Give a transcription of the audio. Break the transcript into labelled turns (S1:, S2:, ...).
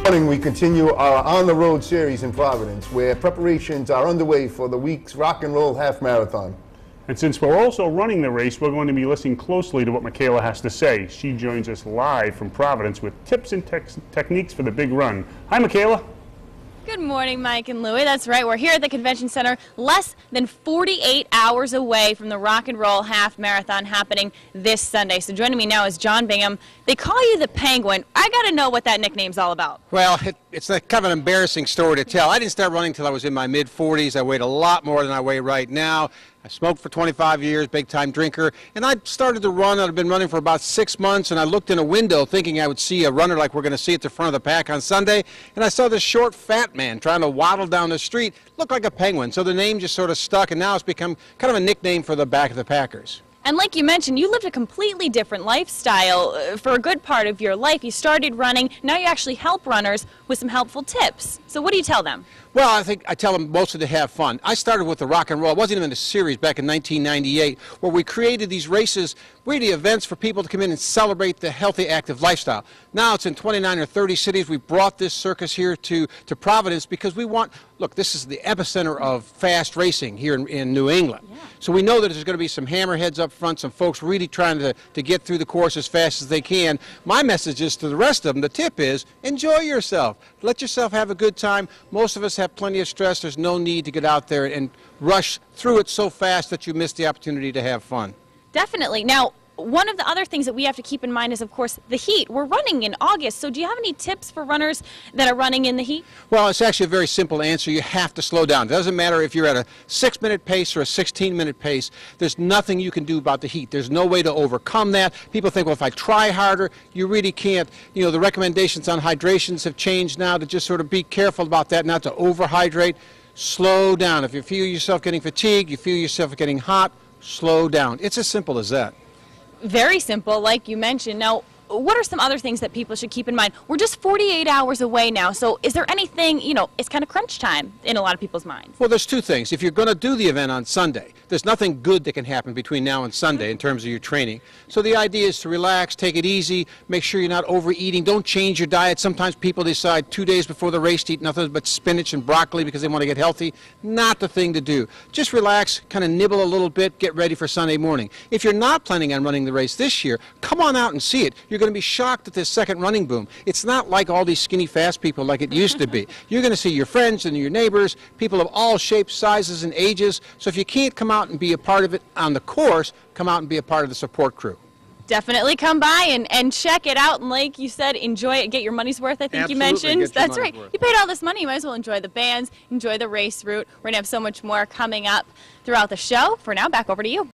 S1: Morning, we continue our On the Road series in Providence, where preparations are underway for the week's Rock and Roll Half Marathon.
S2: And since we're also running the race, we're going to be listening closely to what Michaela has to say. She joins us live from Providence with tips and techniques for the big run. Hi, Michaela.
S3: Good morning, Mike and Louie. That's right. We're here at the Convention Center, less than 48 hours away from the Rock and Roll Half Marathon happening this Sunday. So joining me now is John Bingham. They call you the Penguin. I got to know what that nickname's all about.
S4: Well, it's a kind of an embarrassing story to tell. I didn't start running until I was in my mid-40s. I weighed a lot more than I weigh right now. I smoked for 25 years, big-time drinker, and I started to run. I'd been running for about 6 months, and I looked in a window thinking I would see a runner like we're going to see at the front of the pack on Sunday, and I saw this short, fat man trying to waddle down the street. Looked like a penguin, so the name just sort of stuck, and now it's become kind of a nickname for the back of the Packers.
S3: And like you mentioned, you lived a completely different lifestyle for a good part of your life. You started running. Now you actually help runners with some helpful tips. So what do you tell them?
S4: Well, I think I tell them mostly to have fun. I started with the Rock and Roll. It wasn't even a series back in 1998 where we created these races, really events for people to come in and celebrate the healthy, active lifestyle. Now it's in 29 or 30 cities. We brought this circus here to Providence because we want, look, this is the epicenter of fast racing here in New England. Yeah. So we know that there's going to be some hammerheads up front, some folks really trying to get through the course as fast as they can. My message is to the rest of them, the tip is, enjoy yourself. Let yourself have a good time. Most of us have plenty of stress. There's no need to get out there and rush through it so fast that you miss the opportunity to have fun.
S3: Definitely. Now, one of the other things that we have to keep in mind is, of course, the heat. We're running in August, so do you have any tips for runners that are running in the heat?
S4: Well, it's actually a very simple answer. You have to slow down. It doesn't matter if you're at a 6-minute pace or a 16-minute pace. There's nothing you can do about the heat. There's no way to overcome that. People think, well, if I try harder, you really can't. You know, the recommendations on hydrations have changed now to just sort of be careful about that, not to overhydrate. Slow down. If you feel yourself getting fatigued, you feel yourself getting hot, slow down. It's as simple as that.
S3: Very simple, like you mentioned. Now, what are some other things that people should keep in mind? We're just 48 hours away now, so is there anything, you know, it's kind of crunch time in a lot of people's minds?
S4: Well, there's two things. If you're going to do the event on Sunday, there's nothing good that can happen between now and Sunday in terms of your training. So the idea is to relax, take it easy, make sure you're not overeating, don't change your diet. Sometimes people decide 2 days before the race to eat nothing but spinach and broccoli because they want to get healthy. Not the thing to do. Just relax, kind of nibble a little bit, get ready for Sunday morning. If you're not planning on running the race this year, come on out and see it. You're going to be shocked at this second running boom. It's not like all these skinny fast people like it used to be. You're going to see your friends and your neighbors, people of all shapes, sizes, and ages. So if you can't come out and be a part of it on the course, come out and be a part of the support crew.
S3: Definitely come by and check it out, and like you said, enjoy it, get your money's worth, I think.
S4: Absolutely,
S3: you mentioned. That's right.
S4: Worth.
S3: You paid all this money, you might as well enjoy the bands, enjoy the race route. We're going to have so much more coming up throughout the show. For now, back over to you.